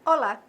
Olá!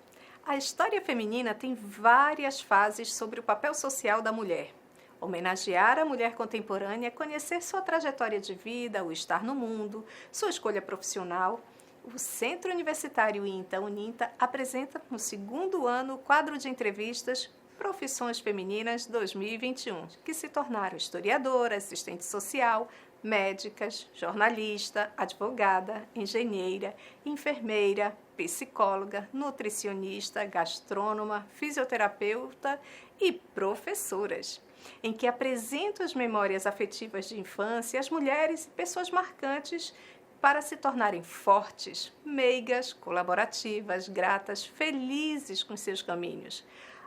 A história feminina tem várias fases sobre o papel social da mulher. Homenagear a mulher contemporânea é conhecer sua trajetória de vida, o estar no mundo, sua escolha profissional. O Centro Universitário INTA-Uninta apresenta no segundo ano o quadro de entrevistas Profissões Femininas 2021, que se tornaram historiadora, assistente social, médicas, jornalista, advogada, engenheira, enfermeira, psicóloga, nutricionista, gastrônoma, fisioterapeuta e professoras, em que apresentam as memórias afetivas de infância, as mulheres e pessoas marcantes para se tornarem fortes, meigas, colaborativas, gratas, felizes com seus caminhos.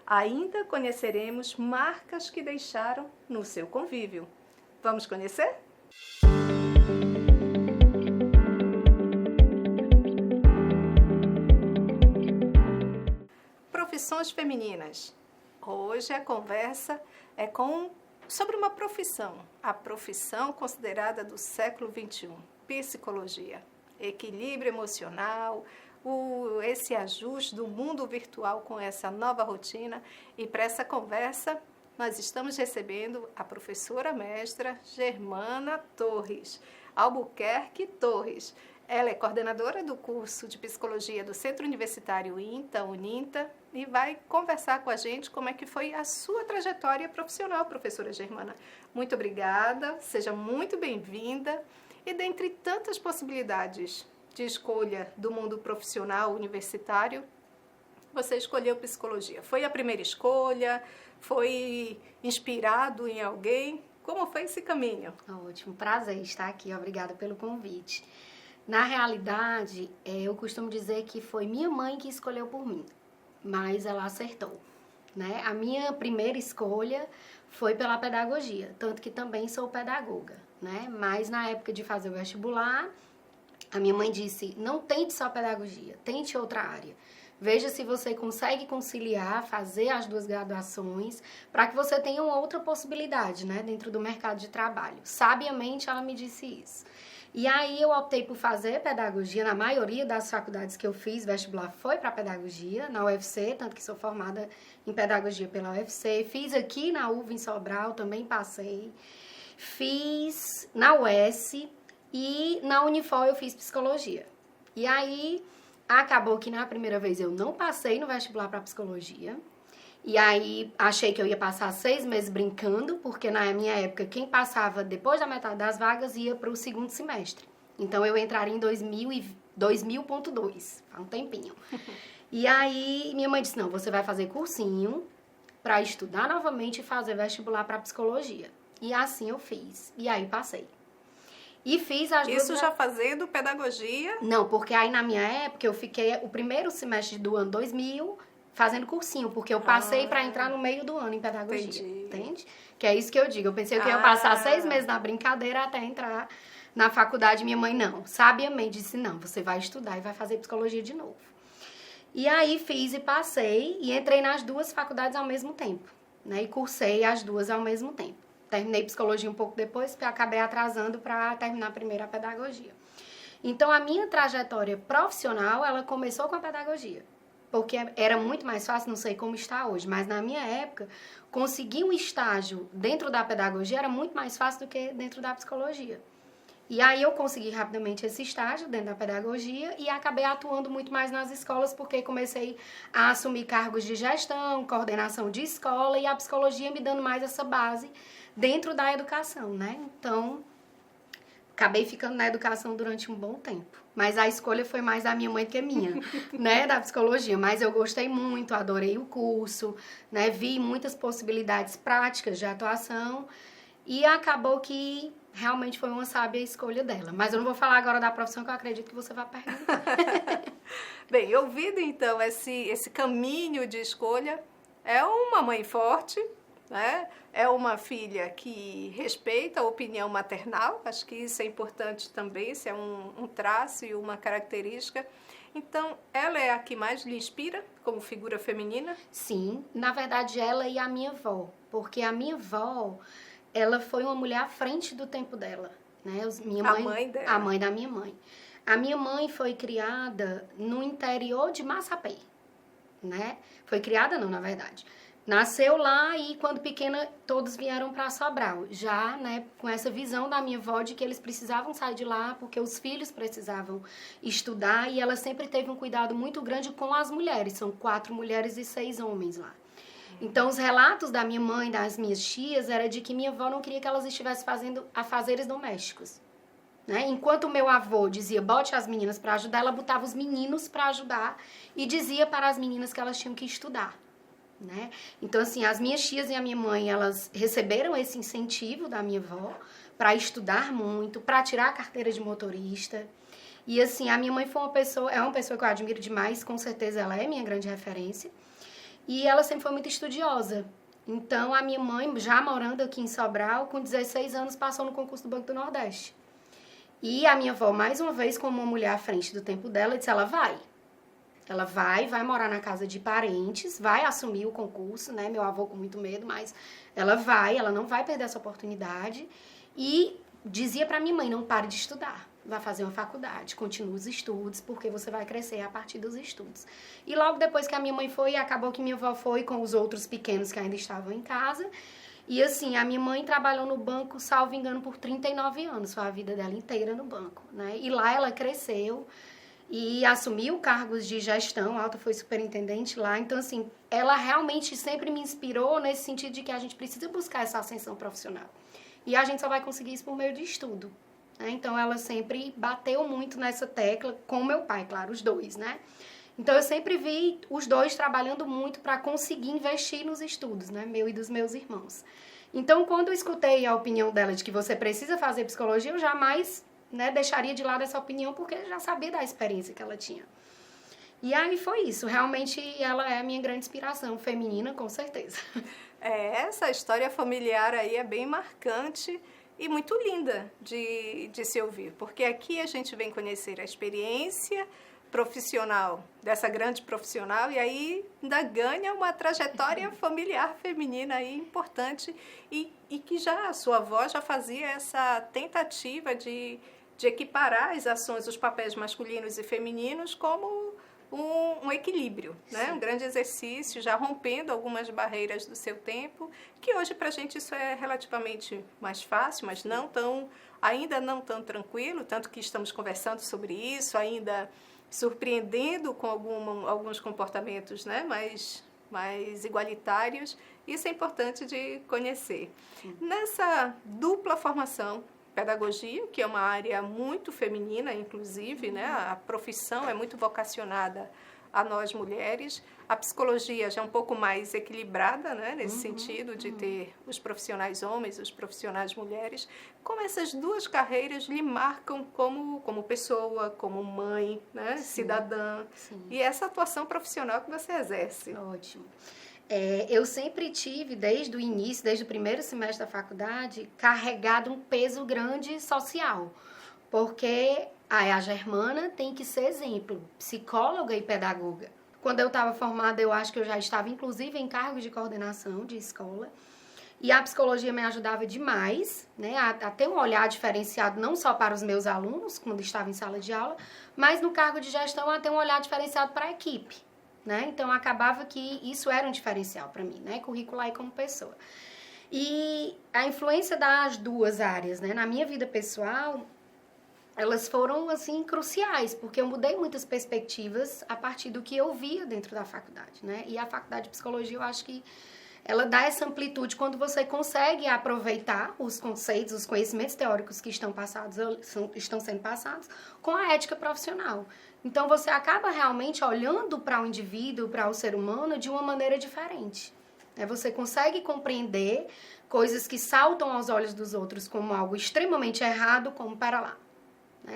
Ainda conheceremos marcas que deixaram no seu convívio. Vamos conhecer? Profissões femininas. Hoje a conversa é sobre uma profissão, a profissão considerada do século XXI, psicologia. Equilíbrio emocional, esse ajuste do mundo virtual com essa nova rotina. E para essa conversa, nós estamos recebendo a professora mestra Germana Torres, Albuquerque Torres. Ela é coordenadora do curso de Psicologia do Centro Universitário INTA-Uninta e vai conversar com a gente como é que foi a sua trajetória profissional, professora Germana. Muito obrigada, seja muito bem-vinda. E dentre tantas possibilidades de escolha do mundo profissional universitário, você escolheu psicologia. Foi a primeira escolha? Foi inspirado em alguém? Como foi esse caminho? Ótimo, prazer estar aqui, obrigada pelo convite. Na realidade, eu costumo dizer que foi minha mãe que escolheu por mim, mas ela acertou, né? A minha primeira escolha foi pela pedagogia, tanto que também sou pedagoga, né? Mas na época de fazer o vestibular, a minha mãe disse, não tente só pedagogia, tente outra área. Veja se você consegue conciliar, fazer as duas graduações, para que você tenha uma outra possibilidade, né, dentro do mercado de trabalho. Sabiamente, ela me disse isso. E aí, eu optei por fazer pedagogia. Na maioria das faculdades que eu fiz, vestibular foi para pedagogia, na UFC, tanto que sou formada em pedagogia pela UFC. Fiz aqui na UV em Sobral, também passei. Fiz na UES e na Unifor eu fiz psicologia. E aí, acabou que na primeira vez eu não passei no vestibular para psicologia. E aí, achei que eu ia passar 6 meses brincando, porque na minha época, quem passava depois da metade das vagas ia para o segundo semestre. Então, eu entraria em 2000.2, há um tempinho. E aí, minha mãe disse, não, você vai fazer cursinho para estudar novamente e fazer vestibular para psicologia. E assim eu fiz. E aí, passei. E fiz as duas... Isso já fazendo pedagogia? Não, porque aí na minha época eu fiquei o primeiro semestre do ano 2000 fazendo cursinho, porque eu passei para entrar no meio do ano em pedagogia. Entende? Que é isso que eu digo. Eu pensei que eu ia passar 6 meses na brincadeira até entrar na faculdade. Minha mãe não. Sabiamente disse, não, você vai estudar e vai fazer psicologia de novo. E aí fiz e passei e entrei nas duas faculdades ao mesmo tempo, né? E cursei as duas ao mesmo tempo. Terminei psicologia um pouco depois, porque acabei atrasando para terminar primeiro a pedagogia. Então, a minha trajetória profissional, ela começou com a pedagogia. Porque era muito mais fácil, não sei como está hoje, mas na minha época, conseguir um estágio dentro da pedagogia era muito mais fácil do que dentro da psicologia. E aí eu consegui rapidamente esse estágio dentro da pedagogia e acabei atuando muito mais nas escolas, porque comecei a assumir cargos de gestão, coordenação de escola, e a psicologia me dando mais essa base dentro da educação, né? Então, acabei ficando na educação durante um bom tempo. Mas a escolha foi mais da minha mãe que minha, né? Da psicologia. Mas eu gostei muito, adorei o curso, né? Vi muitas possibilidades práticas de atuação e acabou que realmente foi uma sábia escolha dela. Mas eu não vou falar agora da profissão, que eu acredito que você vai perguntar. Bem, ouvindo então esse caminho de escolha, é uma mãe forte, né? É uma filha que respeita a opinião maternal, acho que isso é importante também, isso é um traço e uma característica. Então, ela é a que mais lhe inspira como figura feminina? Sim, na verdade ela e a minha avó, porque a minha avó, ela foi uma mulher à frente do tempo dela, né? A mãe dela? A mãe da minha mãe. A minha mãe foi criada no interior de Massapé, né? Foi criada não, na verdade. Nasceu lá e quando pequena todos vieram para Sobral, já, né, com essa visão da minha avó de que eles precisavam sair de lá porque os filhos precisavam estudar e ela sempre teve um cuidado muito grande com as mulheres, são 4 mulheres e 6 homens lá. Então os relatos da minha mãe, das minhas tias, era de que minha avó não queria que elas estivessem fazendo afazeres domésticos. Né? Enquanto o meu avô dizia, bote as meninas para ajudar, ela botava os meninos para ajudar e dizia para as meninas que elas tinham que estudar. Né? Então, assim, as minhas tias e a minha mãe, elas receberam esse incentivo da minha avó para estudar muito, para tirar a carteira de motorista. E, assim, a minha mãe foi é uma pessoa que eu admiro demais, com certeza ela é minha grande referência. E ela sempre foi muito estudiosa. Então, a minha mãe, já morando aqui em Sobral, com 16 anos, passou no concurso do Banco do Nordeste. E a minha avó, mais uma vez, como uma mulher à frente do tempo dela, disse, ela vai. Ela vai morar na casa de parentes, vai assumir o concurso, né? Meu avô com muito medo, mas ela não vai perder essa oportunidade. E dizia pra minha mãe, não pare de estudar, vai fazer uma faculdade, continue os estudos, porque você vai crescer a partir dos estudos. E logo depois que a minha mãe foi, acabou que minha avó foi com os outros pequenos que ainda estavam em casa. E assim, a minha mãe trabalhou no banco, salvo engano, por 39 anos, foi a vida dela inteira no banco, né? E lá ela cresceu e assumiu cargos de gestão, a Alta foi superintendente lá. Então, assim, ela realmente sempre me inspirou nesse sentido de que a gente precisa buscar essa ascensão profissional. E a gente só vai conseguir isso por meio de estudo. Né? Então, ela sempre bateu muito nessa tecla, com meu pai, claro, os dois, né? Então, eu sempre vi os dois trabalhando muito para conseguir investir nos estudos, né? Meu e dos meus irmãos. Então, quando eu escutei a opinião dela de que você precisa fazer psicologia, eu jamais... né, deixaria de lado essa opinião porque já sabia da experiência que ela tinha. E aí foi isso, realmente ela é a minha grande inspiração feminina, com certeza. Essa história familiar aí é bem marcante e muito linda de se ouvir, porque aqui a gente vem conhecer a experiência profissional dessa grande profissional e aí ainda ganha uma trajetória familiar feminina aí importante e que já a sua avó já fazia essa tentativa de equiparar as ações, os papéis masculinos e femininos como um equilíbrio, né? Um grande exercício, já rompendo algumas barreiras do seu tempo, que hoje para a gente isso é relativamente mais fácil, mas ainda não tão tranquilo, tanto que estamos conversando sobre isso, ainda surpreendendo com alguns comportamentos, né? mais igualitários. Isso é importante de conhecer. Nessa dupla formação, pedagogia, que é uma área muito feminina, inclusive, né? A profissão é muito vocacionada a nós mulheres. A psicologia já é um pouco mais equilibrada, né? Nesse sentido de ter os profissionais homens, os profissionais mulheres. Como essas duas carreiras lhe marcam como pessoa, como mãe, né? Cidadã. Sim. E essa atuação profissional que você exerce. Ótimo. Eu sempre tive, desde o início, desde o primeiro semestre da faculdade, carregado um peso grande social. Porque a Germana tem que ser exemplo, psicóloga e pedagoga. Quando eu estava formada, eu acho que eu já estava, inclusive, em cargo de coordenação de escola. E a psicologia me ajudava demais, né, a ter um olhar diferenciado, não só para os meus alunos, quando estava em sala de aula, mas no cargo de gestão, a ter um olhar diferenciado para a equipe. Né? Então, acabava que isso era um diferencial para mim, né? Curricular e como pessoa. E a influência das duas áreas, né? Na minha vida pessoal, elas foram, assim, cruciais, porque eu mudei muitas perspectivas a partir do que eu via dentro da faculdade, né? E a faculdade de psicologia, eu acho que ela dá essa amplitude quando você consegue aproveitar os conceitos, os conhecimentos teóricos que estão sendo passados com a ética profissional. Então, você acaba realmente olhando para o indivíduo, para o ser humano, de uma maneira diferente. Você consegue compreender coisas que saltam aos olhos dos outros como algo extremamente errado, como para lá.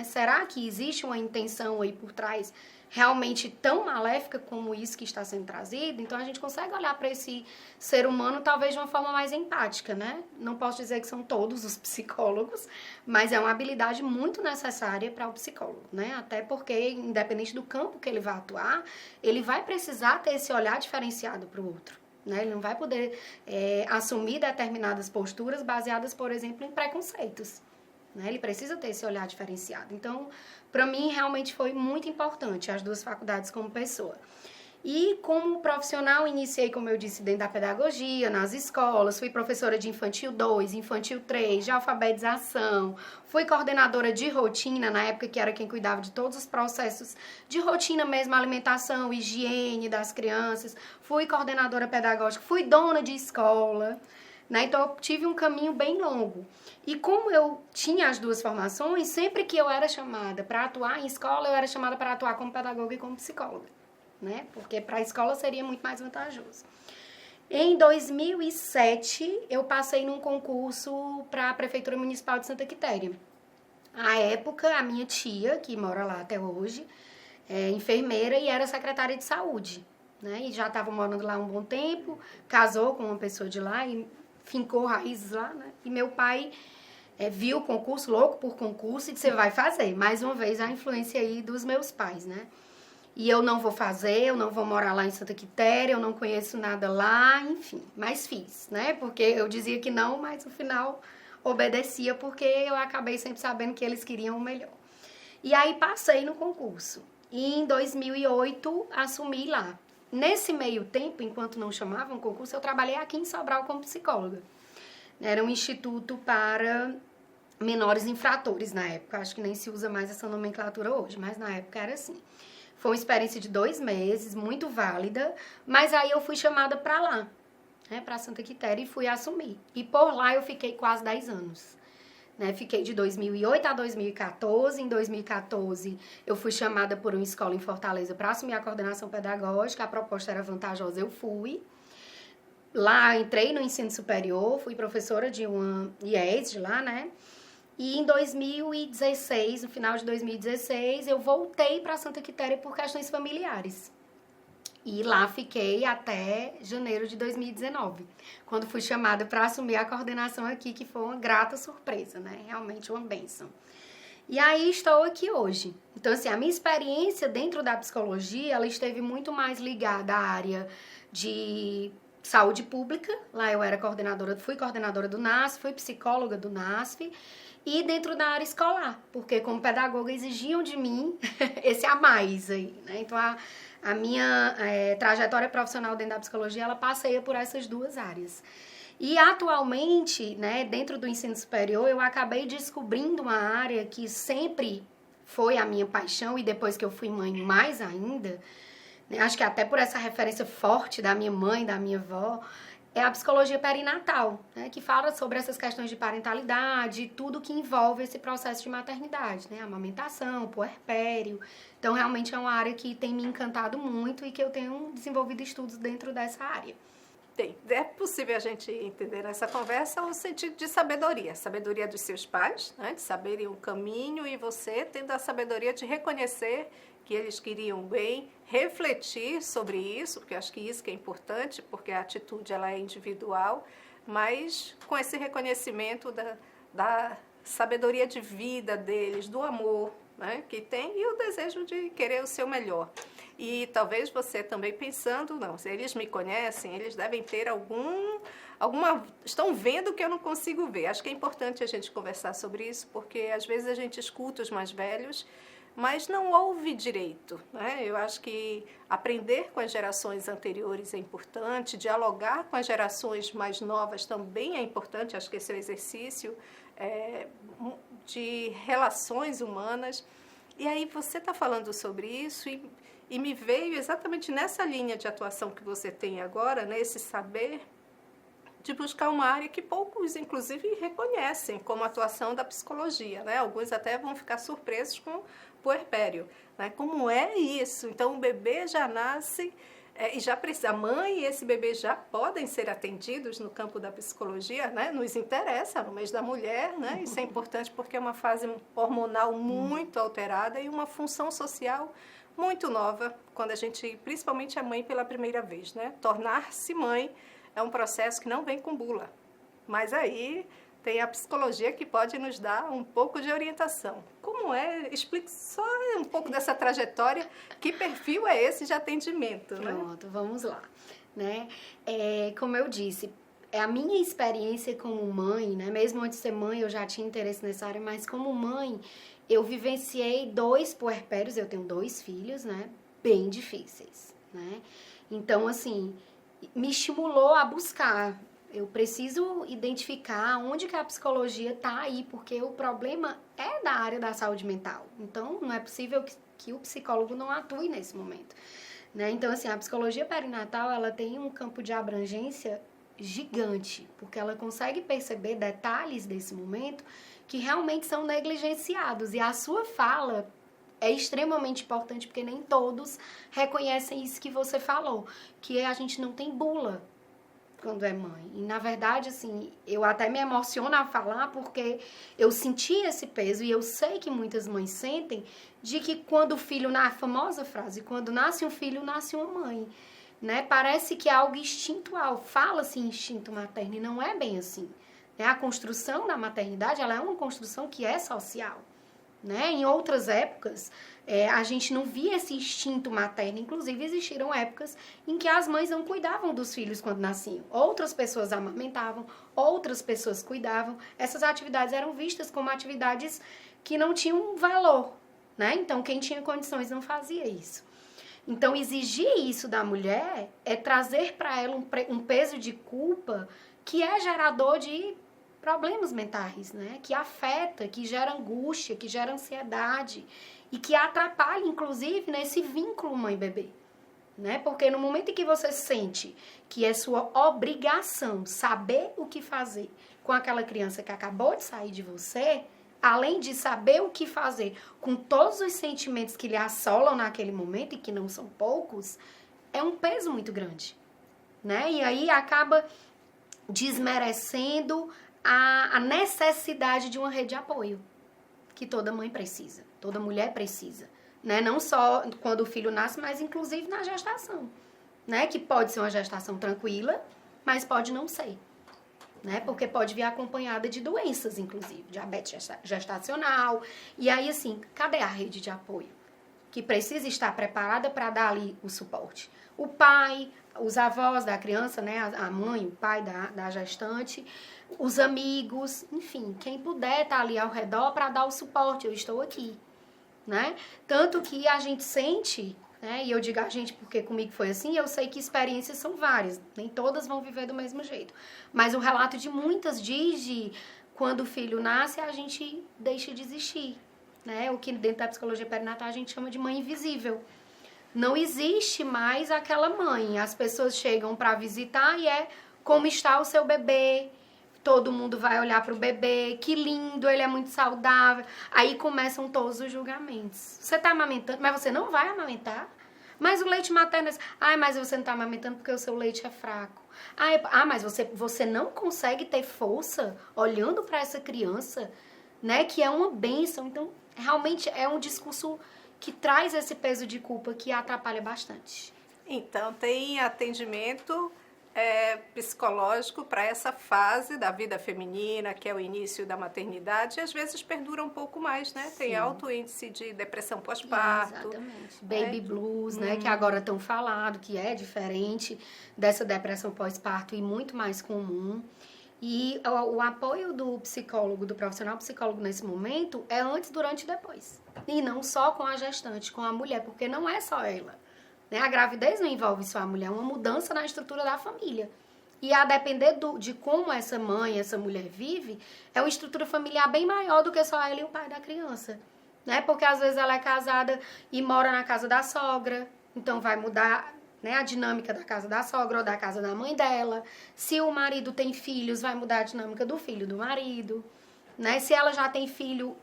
Será que existe uma intenção aí por trás realmente tão maléfica como isso que está sendo trazido? Então, a gente consegue olhar para esse ser humano talvez de uma forma mais empática, né? Não posso dizer que são todos os psicólogos, mas é uma habilidade muito necessária para o psicólogo, né? Até porque, independente do campo que ele vai atuar, ele vai precisar ter esse olhar diferenciado para o outro. Né? Ele não vai poder assumir determinadas posturas baseadas, por exemplo, em preconceitos. Né? Ele precisa ter esse olhar diferenciado. Então, para mim, realmente foi muito importante as duas faculdades como pessoa. E como profissional, iniciei, como eu disse, dentro da pedagogia, nas escolas, fui professora de infantil 2, infantil 3, de alfabetização, fui coordenadora de rotina, na época que era quem cuidava de todos os processos de rotina mesmo, alimentação, higiene das crianças, fui coordenadora pedagógica, fui dona de escola, né? Então eu tive um caminho bem longo. E como eu tinha as duas formações, sempre que eu era chamada para atuar em escola, eu era chamada para atuar como pedagoga e como psicóloga, né? Porque para a escola seria muito mais vantajoso. Em 2007, eu passei num concurso para a Prefeitura Municipal de Santa Quitéria. À época, a minha tia, que mora lá até hoje, é enfermeira e era secretária de saúde, né? E já estava morando lá um bom tempo, casou com uma pessoa de lá e fincou raízes lá, né? E meu pai viu o concurso, louco por concurso, e disse, você vai fazer. Mais uma vez, a influência aí dos meus pais, né? E eu não vou fazer, eu não vou morar lá em Santa Quitéria, eu não conheço nada lá, enfim. Mas fiz, né? Porque eu dizia que não, mas no final obedecia, porque eu acabei sempre sabendo que eles queriam o melhor. E aí passei no concurso. E em 2008, assumi lá. Nesse meio tempo, enquanto não chamavam concurso, eu trabalhei aqui em Sobral como psicóloga. Era um instituto para menores infratores na época. Acho que nem se usa mais essa nomenclatura hoje, mas na época era assim. Foi uma experiência de 2 meses, muito válida, mas aí eu fui chamada para lá, né, para Santa Quitéria, e fui assumir. E por lá eu fiquei quase 10 anos. Né? Fiquei de 2008 a 2014. Em 2014, eu fui chamada por uma escola em Fortaleza para assumir a coordenação pedagógica. A proposta era vantajosa, eu fui. Lá, entrei no ensino superior, fui professora de uma IES de lá, né? E em 2016, no final de 2016, eu voltei para Santa Quitéria por questões familiares. E lá fiquei até janeiro de 2019, quando fui chamada para assumir a coordenação aqui, que foi uma grata surpresa, né? Realmente uma bênção. E aí estou aqui hoje. Então, assim, a minha experiência dentro da psicologia, ela esteve muito mais ligada à área de saúde pública. Lá eu era fui coordenadora do NASF, fui psicóloga do NASF. E dentro da área escolar, porque como pedagoga exigiam de mim esse a mais aí, né? Então, a minha trajetória profissional dentro da psicologia, ela passeia por essas duas áreas. E atualmente, né, dentro do ensino superior, eu acabei descobrindo uma área que sempre foi a minha paixão, e depois que eu fui mãe, mais ainda, né, acho que até por essa referência forte da minha mãe, da minha avó, é a psicologia perinatal, né, que fala sobre essas questões de parentalidade, tudo que envolve esse processo de maternidade, né, amamentação, puerpério. Então, realmente é uma área que tem me encantado muito e que eu tenho desenvolvido estudos dentro dessa área. É possível a gente entender nessa conversa o sentido de sabedoria. Sabedoria dos seus pais, né, de saberem o caminho, e você tendo a sabedoria de reconhecer que eles queriam bem, refletir sobre isso, porque acho que isso que é importante, porque a atitude ela é individual, mas com esse reconhecimento da sabedoria de vida deles, do amor, né, que tem, e o desejo de querer o seu melhor. E talvez você também pensando, não, se eles me conhecem, eles devem ter estão vendo o que eu não consigo ver. Acho que é importante a gente conversar sobre isso, porque às vezes a gente escuta os mais velhos, mas não ouve direito, né? Eu acho que aprender com as gerações anteriores é importante, dialogar com as gerações mais novas também é importante. Acho que esse é o exercício de relações humanas. E aí você está falando sobre isso e me veio exatamente nessa linha de atuação que você tem agora, né? Esse saber de buscar uma área que poucos, inclusive, reconhecem como atuação da psicologia, né? Alguns até vão ficar surpresos com o puerpério, né? Como é isso? Então, o bebê já nasce e já precisa, a mãe e esse bebê já podem ser atendidos no campo da psicologia, né? Nos interessa, no mês da mulher, né? Isso é importante porque é uma fase hormonal muito alterada e uma função social muito nova, quando a gente, principalmente a mãe pela primeira vez, né? Tornar-se mãe é um processo que não vem com bula, mas aí tem a psicologia que pode nos dar um pouco de orientação. Como é? Explique só um pouco dessa trajetória, que perfil é esse de atendimento, né? Pronto, vamos lá, né? Como eu disse, a minha experiência como mãe, né? Mesmo antes de ser mãe, eu já tinha interesse nessa área, mas como mãe, eu vivenciei 2 puerpérios, eu tenho 2 filhos, né? Bem difíceis. né? Então, assim, me estimulou a buscar. Eu preciso identificar onde que a psicologia tá aí, porque o problema é da área da saúde mental. Então, não é possível que o psicólogo não atue nesse momento, né? Então, assim, a psicologia perinatal, ela tem um campo de abrangência gigante, porque ela consegue perceber detalhes desse momento que realmente são negligenciados. E a sua fala é extremamente importante, porque nem todos reconhecem isso que você falou, que a gente não tem bula quando é mãe. E, na verdade, assim, eu até me emociono a falar, porque eu senti esse peso, e eu sei que muitas mães sentem, de que quando o filho, a famosa frase, quando nasce um filho, nasce uma mãe, né? Parece que é algo instintual, fala-se instinto materno, e não é bem assim, né? A construção da maternidade, ela é uma construção que é social, né? Em outras épocas, a gente não via esse instinto materno. Inclusive, existiram épocas em que as mães não cuidavam dos filhos quando nasciam. Outras pessoas amamentavam, outras pessoas cuidavam. Essas atividades eram vistas como atividades que não tinham valor, né? Então, quem tinha condições não fazia isso. Então, exigir isso da mulher é trazer para ela um peso de culpa que é gerador de problemas mentais, né? Que afeta, que gera angústia, que gera ansiedade e que atrapalha, inclusive, nesse vínculo mãe-bebê, né? Porque no momento em que você sente que é sua obrigação saber o que fazer com aquela criança que acabou de sair de você, além de saber o que fazer com todos os sentimentos que lhe assolam naquele momento, e que não são poucos, é um peso muito grande, né? E aí acaba desmerecendo a necessidade de uma rede de apoio, que toda mãe precisa, toda mulher precisa, né? Não só quando o filho nasce, mas inclusive na gestação, né? Que pode ser uma gestação tranquila, mas pode não ser, né? Porque pode vir acompanhada de doenças, inclusive, diabetes gestacional. E aí, assim, cadê a rede de apoio? Que precisa estar preparada para dar ali o suporte. O pai, os avós da criança, né? A mãe, o pai da gestante, os amigos, enfim, quem puder estar ali ao redor para dar o suporte. Eu estou aqui, né? Tanto que a gente sente, né? E eu digo a gente porque comigo foi assim, eu sei que experiências são várias, nem todas vão viver do mesmo jeito. Mas o relato de muitas diz de quando o filho nasce, a gente deixa de existir, né? O que dentro da psicologia perinatal a gente chama de mãe invisível. Não existe mais aquela mãe. As pessoas chegam para visitar e como está o seu bebê. Todo mundo vai olhar para o bebê, que lindo, ele é muito saudável. Aí começam todos os julgamentos. Você está amamentando, mas você não vai amamentar. Mas o leite materno é... mas você não está amamentando porque o seu leite é fraco. Mas você não consegue ter força olhando para essa criança, né? Que é uma bênção. Então, realmente é um discurso que traz esse peso de culpa que atrapalha bastante. Então, tem atendimento psicológico para essa fase da vida feminina, que é o início da maternidade, e às vezes perdura um pouco mais, né? Sim. Tem alto índice de depressão pós-parto. Exatamente. Baby blues, né? Que agora estão falando, que é diferente dessa depressão pós-parto e muito mais comum. E o apoio do psicólogo, do profissional psicólogo nesse momento é antes, durante e depois. E não só com a gestante, com a mulher, porque não é só ela. Né? A gravidez não envolve só a mulher, é uma mudança na estrutura da família. E a depender de como essa mãe, essa mulher vive, é uma estrutura familiar bem maior do que só ela e o pai da criança. Né? Porque às vezes ela é casada e mora na casa da sogra, então vai mudar, né, a dinâmica da casa da sogra ou da casa da mãe dela. Se o marido tem filhos, vai mudar a dinâmica do filho do marido. Né? Se ela já tem filho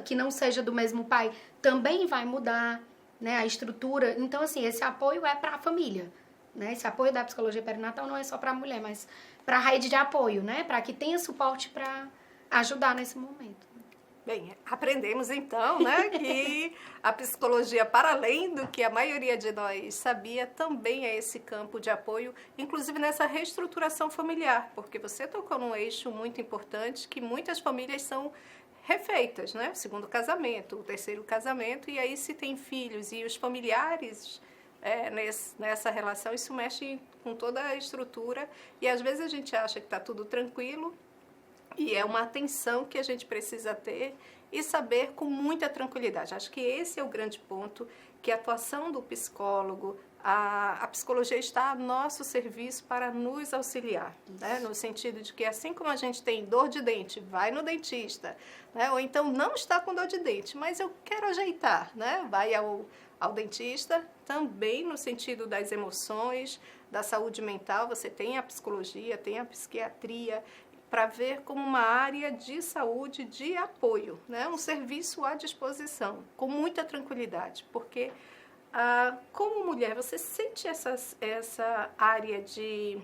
que não seja do mesmo pai, também vai mudar, né, a estrutura. Então, assim, esse apoio é para a família. Né? Esse apoio da psicologia perinatal não é só para a mulher, mas para a rede de apoio, né? Para que tenha suporte para ajudar nesse momento. Bem, aprendemos então, né, que a psicologia, para além do que a maioria de nós sabia, também é esse campo de apoio, inclusive nessa reestruturação familiar, porque você tocou num eixo muito importante que muitas famílias são refeitas, né? O segundo casamento, o terceiro casamento, e aí se tem filhos e os familiares nessa relação, isso mexe com toda a estrutura e às vezes a gente acha que está tudo tranquilo e é uma atenção que a gente precisa ter e saber com muita tranquilidade. Acho que esse é o grande ponto, que a atuação do psicólogo, a psicologia está a nosso serviço para nos auxiliar, né? No sentido de que assim como a gente tem dor de dente, vai no dentista, né? Ou então não está com dor de dente, mas eu quero ajeitar, né? Vai ao dentista, também no sentido das emoções, da saúde mental, você tem a psicologia, tem a psiquiatria, para ver como uma área de saúde, de apoio, né? Um serviço à disposição, com muita tranquilidade, porque como mulher, você sente essa área de,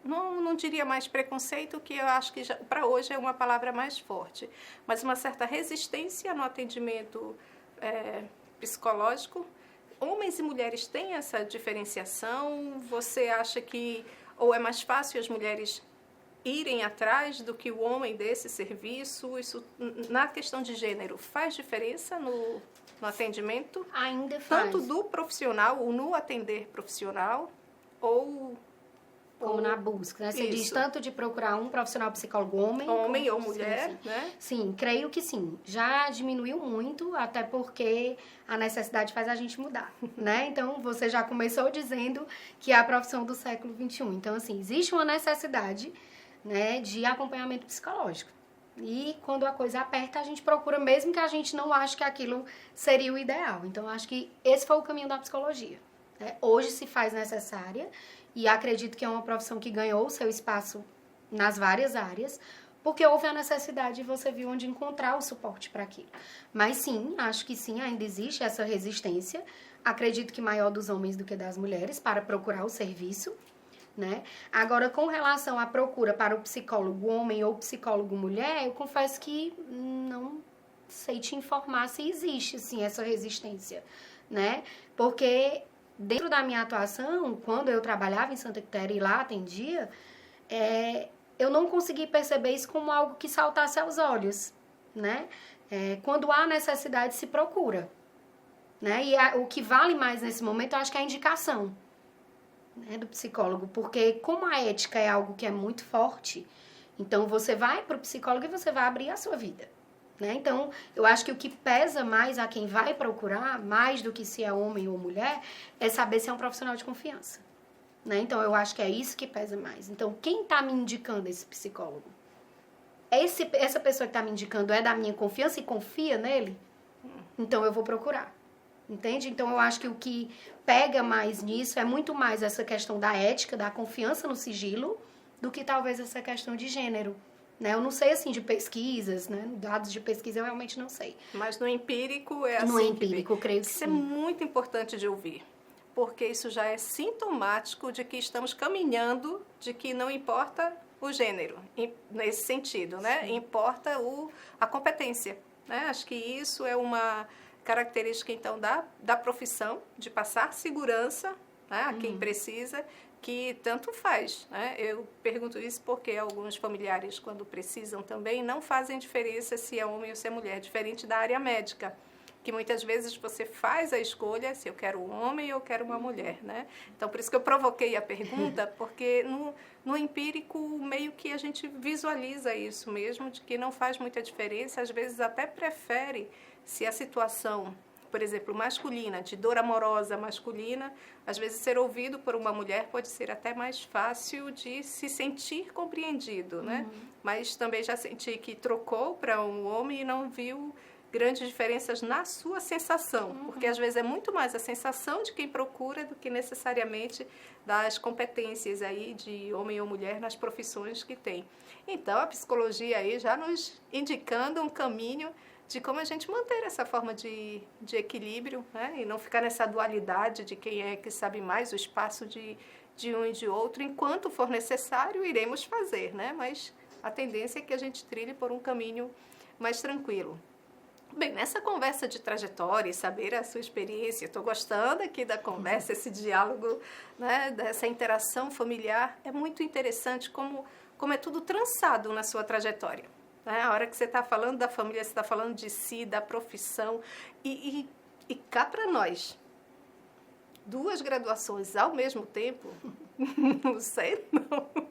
não diria mais preconceito, que eu acho que para hoje é uma palavra mais forte, mas uma certa resistência no atendimento psicológico. Homens e mulheres têm essa diferenciação? Você acha que ou é mais fácil as mulheres irem atrás do que o homem desse serviço? Isso, na questão de gênero, faz diferença no atendimento? Ainda faz. Tanto do profissional, ou no atender profissional, ou na busca, né? Você diz tanto de procurar um profissional psicólogo homem ou mulher, sim. Né? Sim, creio que sim. Já diminuiu muito, até porque a necessidade faz a gente mudar, né? Então, você já começou dizendo que é a profissão do século XXI. Então, assim, existe uma necessidade, né, de acompanhamento psicológico. E quando a coisa aperta, a gente procura, mesmo que a gente não ache que aquilo seria o ideal. Então, acho que esse foi o caminho da psicologia, né? Hoje se faz necessária e acredito que é uma profissão que ganhou o seu espaço nas várias áreas, porque houve a necessidade e você viu onde encontrar o suporte para aquilo. Mas sim, acho que sim, ainda existe essa resistência. Acredito que maior dos homens do que das mulheres para procurar o serviço, né? Agora, com relação à procura para o psicólogo homem ou psicólogo mulher, eu confesso que não sei te informar se existe, sim, essa resistência, né? Porque dentro da minha atuação, quando eu trabalhava em Santa Quitéria e lá atendia, eu não consegui perceber isso como algo que saltasse aos olhos, né? Quando há necessidade, se procura, né? E o que vale mais nesse momento, eu acho que é a indicação, né, do psicólogo, porque como a ética é algo que é muito forte, então você vai para o psicólogo e você vai abrir a sua vida, né? Então, eu acho que o que pesa mais a quem vai procurar, mais do que se é homem ou mulher, é saber se é um profissional de confiança, né? Então, eu acho que é isso que pesa mais. Então, quem está me indicando esse psicólogo? Essa pessoa que está me indicando é da minha confiança e confia nele? Então, eu vou procurar. Entende? Então, eu acho que o que pega mais nisso é muito mais essa questão da ética, da confiança no sigilo, do que talvez essa questão de gênero, né? Eu não sei, assim, de pesquisas, né? Dados de pesquisa eu realmente não sei. Mas no empírico é assim. No empírico, eu creio que sim. Isso é muito importante de ouvir, porque isso já é sintomático de que estamos caminhando, de que não importa o gênero, nesse sentido, né? Sim. Importa a competência, né? Acho que isso é uma característica, então, da profissão, de passar segurança, né, a quem precisa, que tanto faz, né? Eu pergunto isso porque alguns familiares, quando precisam também, não fazem diferença se é homem ou se é mulher, diferente da área médica, que muitas vezes você faz a escolha se eu quero um homem ou eu quero uma mulher, né? Então, por isso que eu provoquei a pergunta, porque no empírico, meio que a gente visualiza isso mesmo, de que não faz muita diferença, às vezes até prefere, se a situação, por exemplo, masculina, de dor amorosa masculina, às vezes ser ouvido por uma mulher pode ser até mais fácil de se sentir compreendido, né? Mas também já senti que trocou para um homem e não viu grandes diferenças na sua sensação, porque às vezes é muito mais a sensação de quem procura do que necessariamente das competências aí de homem ou mulher nas profissões que tem. Então, a psicologia aí já nos indicando um caminho de como a gente manter essa forma de equilíbrio, né? E não ficar nessa dualidade de quem é que sabe mais, o espaço de um e de outro. Enquanto for necessário, iremos fazer, né? Mas a tendência é que a gente trilhe por um caminho mais tranquilo. Bem, nessa conversa de trajetória e saber a sua experiência, estou gostando aqui da conversa, esse diálogo, né, dessa interação familiar, é muito interessante como é tudo trançado na sua trajetória. Né? A hora que você está falando da família, você está falando de si, da profissão, e cá para nós, 2 graduações ao mesmo tempo, não sei não.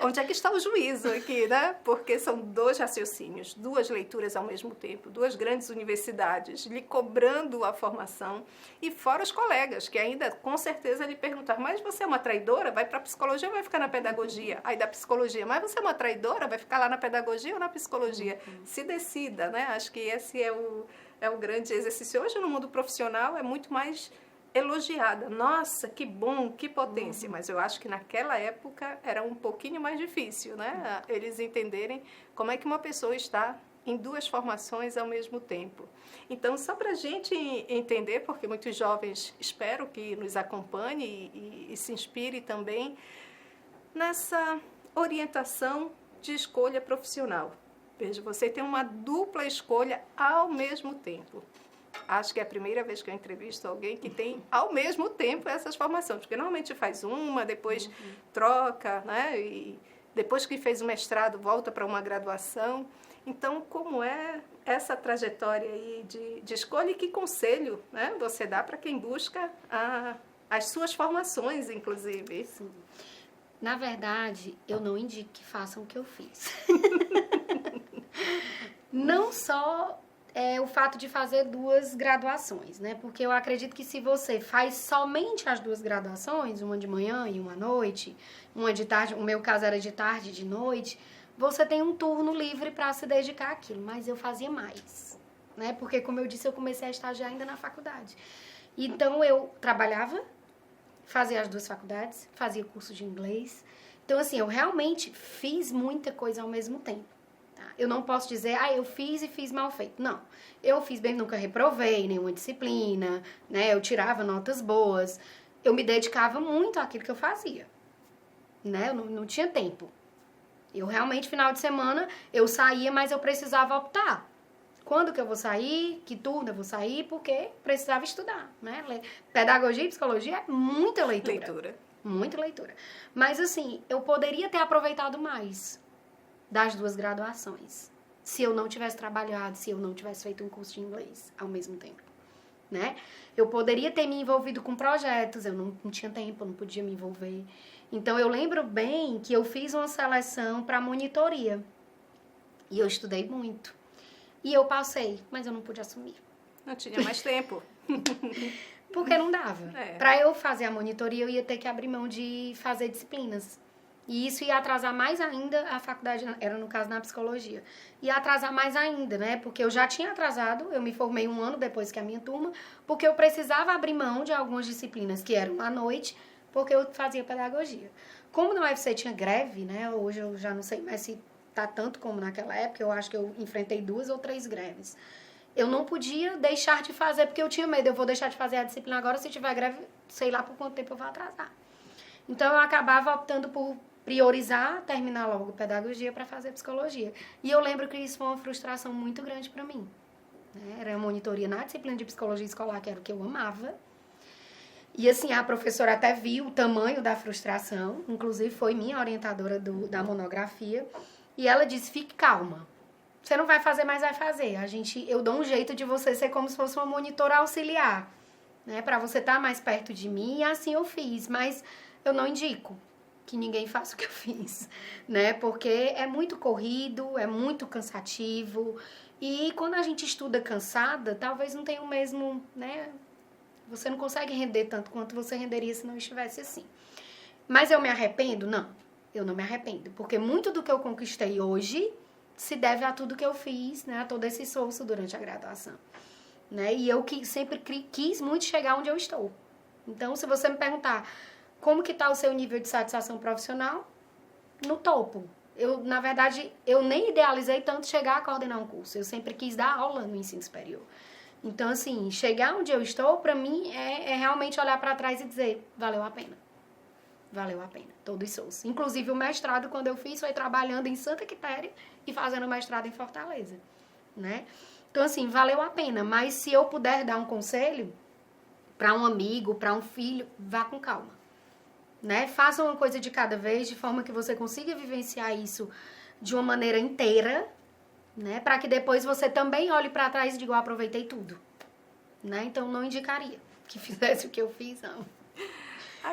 Onde é que está o juízo aqui, né? Porque são 2 raciocínios, 2 leituras ao mesmo tempo, 2 grandes universidades lhe cobrando a formação e fora os colegas, que ainda com certeza lhe perguntaram, mas você é uma traidora? Vai para a psicologia ou vai ficar na pedagogia? Aí da psicologia, mas você é uma traidora? Vai ficar lá na pedagogia ou na psicologia? Se decida, né? Acho que esse é o grande exercício. Hoje no mundo profissional é muito mais elogiada. Nossa, que bom, que potência. Mas eu acho que naquela época era um pouquinho mais difícil, né? Eles entenderem como é que uma pessoa está em 2 formações ao mesmo tempo. Então, só para a gente entender, porque muitos jovens espero que nos acompanhem e se inspire também nessa orientação de escolha profissional. Veja, você tem uma dupla escolha ao mesmo tempo. Acho que é a primeira vez que eu entrevisto alguém que tem ao mesmo tempo essas formações, porque normalmente faz uma, depois troca, né? E depois que fez o mestrado volta para uma graduação. Então, como é essa trajetória aí de escolha e que conselho, né, você dá para quem busca as suas formações, inclusive? Sim. Na verdade, eu não indico que façam o que eu fiz. Não só o fato de fazer 2 graduações, né? Porque eu acredito que se você faz somente as 2 graduações, uma de manhã e uma à noite, uma de tarde, o meu caso era de tarde e de noite, você tem um turno livre para se dedicar àquilo, mas eu fazia mais, né? Porque, como eu disse, eu comecei a estagiar ainda na faculdade. Então, eu trabalhava, fazia as 2 faculdades, fazia curso de inglês. Então, assim, eu realmente fiz muita coisa ao mesmo tempo. Eu não posso dizer, eu fiz e fiz mal feito. Não, eu fiz bem, nunca reprovei nenhuma disciplina, né? Eu tirava notas boas, eu me dedicava muito àquilo que eu fazia, né? Eu não tinha tempo. Eu realmente, final de semana, eu saía, mas eu precisava optar. Quando que eu vou sair, que turno eu vou sair, porque precisava estudar, né? Pedagogia e psicologia é muita leitura. Muita leitura. Mas, assim, eu poderia ter aproveitado mais das 2 graduações, se eu não tivesse trabalhado, se eu não tivesse feito um curso de inglês ao mesmo tempo, né? Eu poderia ter me envolvido com projetos, eu não tinha tempo, eu não podia me envolver. Então, eu lembro bem que eu fiz uma seleção para monitoria, e eu estudei muito. E eu passei, mas eu não pude assumir. Não tinha mais tempo. Porque não dava. Para eu fazer a monitoria, eu ia ter que abrir mão de fazer disciplinas. E isso ia atrasar mais ainda a faculdade, era no caso na psicologia. Ia atrasar mais ainda, né? Porque eu já tinha atrasado, eu me formei 1 ano depois que a minha turma, porque eu precisava abrir mão de algumas disciplinas que eram à noite, porque eu fazia pedagogia. Como na UFC tinha greve, né? Hoje eu já não sei mais se tá tanto como naquela época, eu acho que eu enfrentei 2 ou 3 greves. Eu não podia deixar de fazer, porque eu tinha medo, eu vou deixar de fazer a disciplina agora, se tiver greve, sei lá por quanto tempo eu vou atrasar. Então, eu acabava optando por priorizar, terminar logo pedagogia para fazer psicologia. E eu lembro que isso foi uma frustração muito grande para mim. Era a monitoria na disciplina de psicologia escolar, que era o que eu amava. E assim, a professora até viu o tamanho da frustração, inclusive foi minha orientadora da monografia, e ela disse, fique calma. Você não vai fazer, mas vai fazer. Eu dou um jeito de você ser como se fosse uma monitora auxiliar, né? Para você estar mais perto de mim, e assim eu fiz. Mas eu não indico que ninguém faça o que eu fiz, né? Porque é muito corrido, é muito cansativo. E quando a gente estuda cansada, talvez não tenha o mesmo, né? Você não consegue render tanto quanto você renderia se não estivesse assim. Mas eu me arrependo? Não, eu não me arrependo. Porque muito do que eu conquistei hoje se deve a tudo que eu fiz, né? A todo esse esforço durante a graduação, né? E eu sempre quis muito chegar onde eu estou. Então, se você me perguntar como que está o seu nível de satisfação profissional, no topo. Na verdade, eu nem idealizei tanto chegar a coordenar um curso. Eu sempre quis dar aula no ensino superior. Então, assim, chegar onde eu estou, para mim, é realmente olhar para trás e dizer, valeu a pena. Valeu a pena, todo esforço. Inclusive, o mestrado, quando eu fiz, foi trabalhando em Santa Quitéria e fazendo mestrado em Fortaleza, né? Então, assim, valeu a pena. Mas se eu puder dar um conselho para um amigo, para um filho, vá com calma, né? Faça uma coisa de cada vez, de forma que você consiga vivenciar isso de uma maneira inteira, né? Para que depois você também olhe para trás e diga, eu aproveitei tudo, né? Então, não indicaria que fizesse o que eu fiz, não.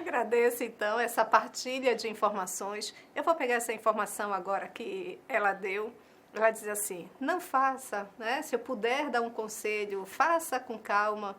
Agradeço, então, essa partilha de informações. Eu vou pegar essa informação agora que ela deu. Ela diz assim, não faça, né? Se eu puder dar um conselho, faça com calma.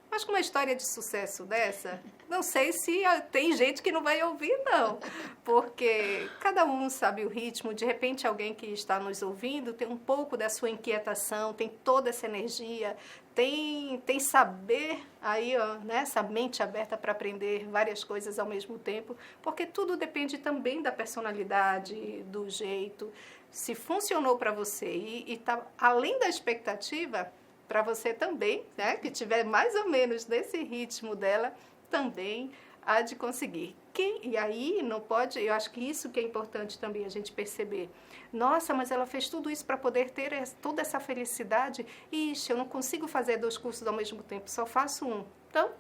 Mas com uma história de sucesso dessa, não sei se tem gente que não vai ouvir, não. Porque cada um sabe o ritmo. De repente, alguém que está nos ouvindo tem um pouco da sua inquietação, tem toda essa energia, tem saber aí, ó, né, essa mente aberta para aprender várias coisas ao mesmo tempo. Porque tudo depende também da personalidade, do jeito. Se funcionou para você e está além da expectativa, para você também, né, que tiver mais ou menos nesse ritmo dela, também há de conseguir. E aí não pode, eu acho que isso que é importante também a gente perceber. Nossa, mas ela fez tudo isso para poder ter toda essa felicidade. Ixi, eu não consigo fazer 2 cursos ao mesmo tempo, só faço um. Então,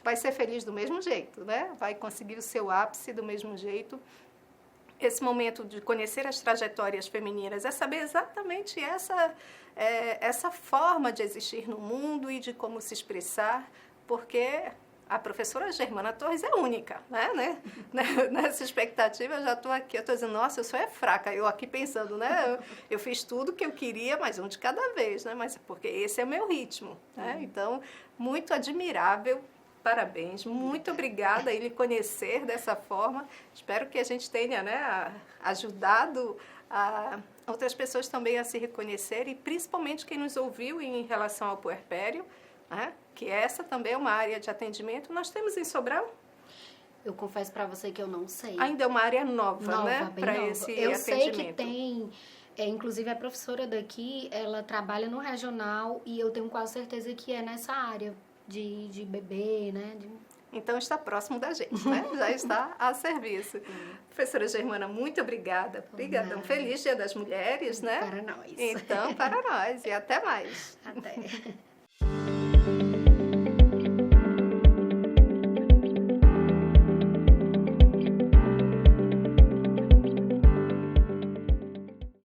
vai ser feliz do mesmo jeito, né? Vai conseguir o seu ápice do mesmo jeito. Esse momento de conhecer as trajetórias femininas é saber exatamente essa forma de existir no mundo e de como se expressar, porque a professora Germana Torres é única, né? Nessa expectativa, eu já estou aqui, eu estou dizendo, nossa, eu sou fraca, eu aqui pensando, né? Eu fiz tudo que eu queria, mas um de cada vez, né? Mas porque esse é o meu ritmo, né? Então, muito admirável. Parabéns, muito obrigada em lhe conhecer dessa forma. Espero que a gente tenha, né, ajudado outras pessoas também a se reconhecer e principalmente quem nos ouviu em relação ao puerpério, né, que essa também é uma área de atendimento. Nós temos em Sobral? Eu confesso para você que eu não sei. Ainda é uma área nova, né, para esse atendimento. Eu sei que tem, inclusive a professora daqui, ela trabalha no regional e eu tenho quase certeza que é nessa área. De bebê, né? Então está próximo da gente, né? Já está a serviço. Professora Germana, muito obrigada. Obrigadão. Feliz Dia das Mulheres, né? Para nós. Então, para nós. E até mais. Até.